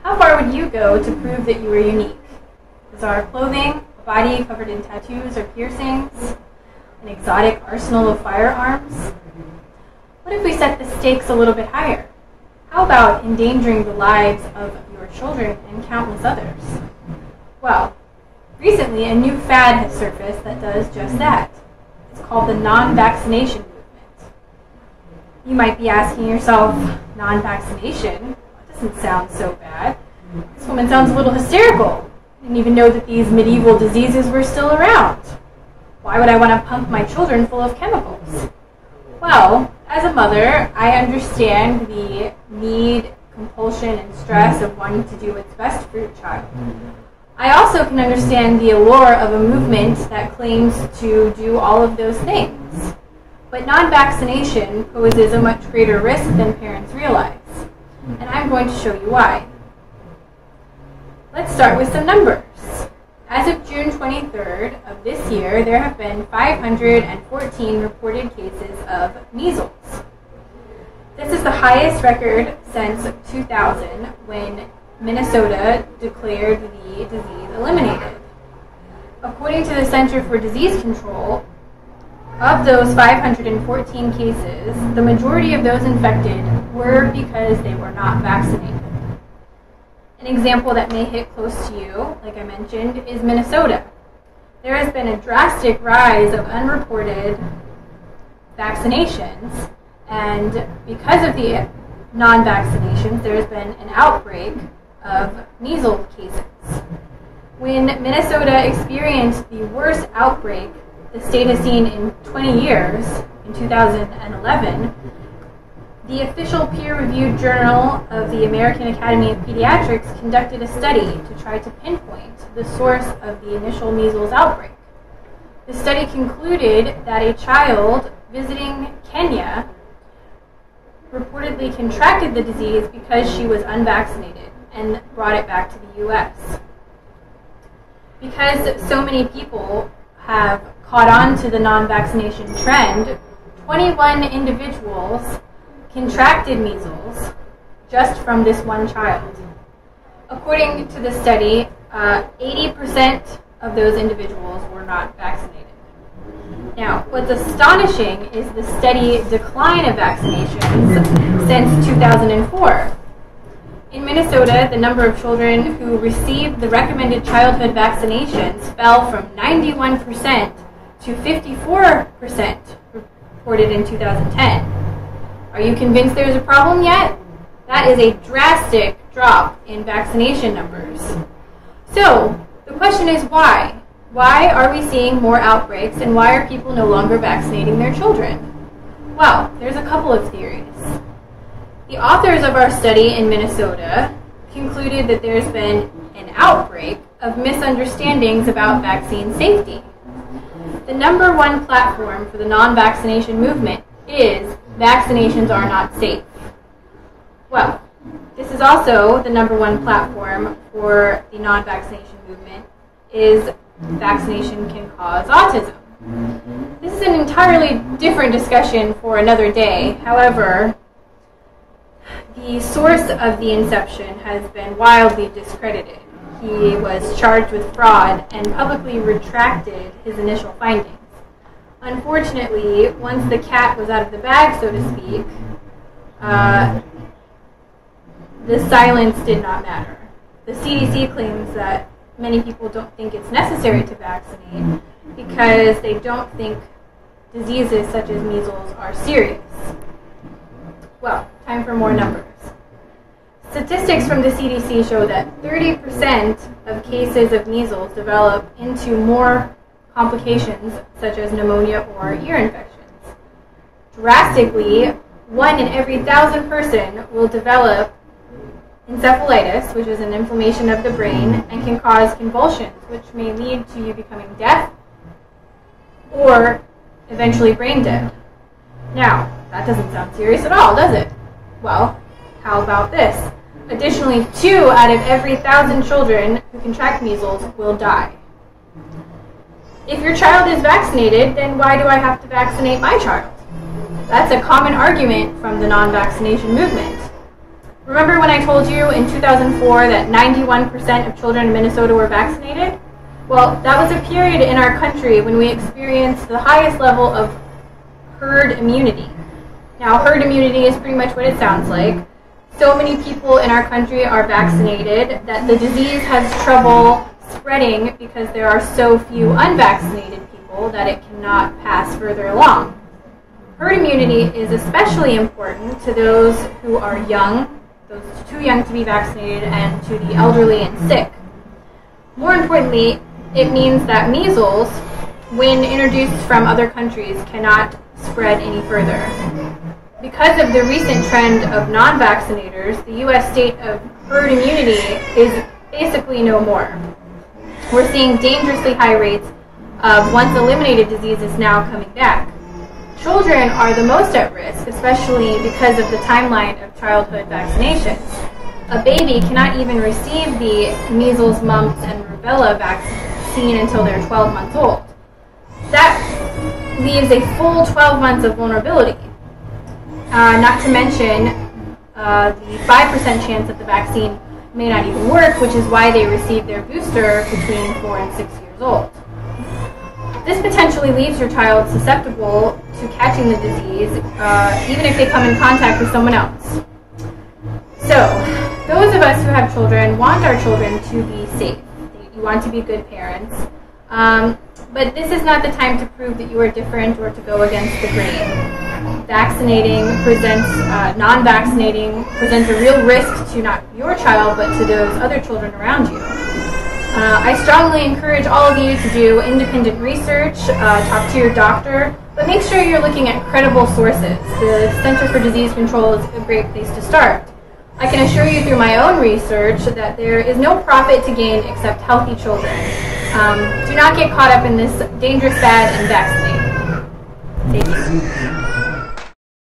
How far would you go to prove that you were unique? Bizarre clothing, a body covered in tattoos or piercings, an exotic arsenal of firearms? What if we set the stakes a little bit higher? How about endangering the lives of your children and countless others? Well, recently a new fad has surfaced that does just that. It's called the non-vaccination movement. You might be asking yourself, non-vaccination? That doesn't sound so bad. This woman sounds a little hysterical. I didn't even know that these medieval diseases were still around. Why would I want to pump my children full of chemicals? Well, as a mother, I understand the need, compulsion, and stress of wanting to do what's best for your child. I also can understand the allure of a movement that claims to do all of those things. But non-vaccination poses a much greater risk than parents realize. And I'm going to show you why. Let's start with some numbers. As of June 23rd of this year, there have been 514 reported cases of measles. This is the highest record since 2000, when Minnesota declared the disease eliminated. According to the Center for Disease Control, of those 514 cases, the majority of those infected were because they were not vaccinated. An example that may hit close to you, like I mentioned, is Minnesota. There has been a drastic rise of unreported vaccinations, and because of the non-vaccinations, there has been an outbreak of measles cases. When Minnesota experienced the worst outbreak the state has seen in 20 years, in 2011, the official peer-reviewed journal of the American Academy of Pediatrics conducted a study to try to pinpoint the source of the initial measles outbreak. The study concluded that a child visiting Kenya reportedly contracted the disease because she was unvaccinated and brought it back to the U.S. Because so many people have caught on to the non-vaccination trend, 21 individuals contracted measles just from this one child. According to the study, 80% of those individuals were not vaccinated. Now, what's astonishing is the steady decline of vaccinations since 2004. In Minnesota, the number of children who received the recommended childhood vaccinations fell from 91% to 54% reported in 2010. Are you convinced there's a problem yet? That is a drastic drop in vaccination numbers. So, the question is why? Why are we seeing more outbreaks, and why are people no longer vaccinating their children? Well, there's a couple of theories. The authors of our study in Minnesota concluded that there's been an outbreak of misunderstandings about vaccine safety. The number one platform for the non-vaccination movement is vaccinations are not safe. Well, this is also the number one platform for the non-vaccination movement is vaccination can cause autism. This is an entirely different discussion for another day. However, the source of the inception has been wildly discredited. He was charged with fraud and publicly retracted his initial findings. Unfortunately, once the cat was out of the bag, so to speak, the silence did not matter. The CDC claims that many people don't think it's necessary to vaccinate because they don't think diseases such as measles are serious. Well, time for more numbers. Statistics from the CDC show that 30% of cases of measles develop into more complications such as pneumonia or ear infections. Drastically, 1 in every 1,000 person will develop encephalitis, which is an inflammation of the brain, and can cause convulsions, which may lead to you becoming deaf or eventually brain dead. Now, that doesn't sound serious at all, does it? Well, how about this? Additionally, 2 out of every 1,000 children who contract measles will die. If your child is vaccinated, then why do I have to vaccinate my child? That's a common argument from the non-vaccination movement. Remember when I told you in 2004 that 91% of children in Minnesota were vaccinated? Well, that was a period in our country when we experienced the highest level of herd immunity. Now, herd immunity is pretty much what it sounds like. So many people in our country are vaccinated that the disease has trouble spreading because there are so few unvaccinated people that it cannot pass further along. Herd immunity is especially important to those who are young, those too young to be vaccinated, and to the elderly and sick. More importantly, it means that measles, when introduced from other countries, cannot spread any further. Because of the recent trend of non-vaccinators, the U.S. state of herd immunity is basically no more. We're seeing dangerously high rates of once eliminated diseases now coming back. Children are the most at risk, especially because of the timeline of childhood vaccinations. A baby cannot even receive the measles, mumps, and rubella vaccine until they're 12 months old. That leaves a full 12 months of vulnerability. Not to mention the 5% chance that the vaccine may not even work, which is why they receive their booster between 4 and 6 years old. This potentially leaves your child susceptible to catching the disease, even if they come in contact with someone else. So, those of us who have children want our children to be safe. You want to be good parents. But this is not the time to prove that you are different or to go against the grain. Vaccinating presents, non-vaccinating presents a real risk to not your child, but to those other children around you. I strongly encourage all of you to do independent research, talk to your doctor, but make sure you're looking at credible sources. The Center for Disease Control is a great place to start. I can assure you through my own research that there is no profit to gain except healthy children. Do not get caught up in this dangerous fad and vaccinate. Thank you.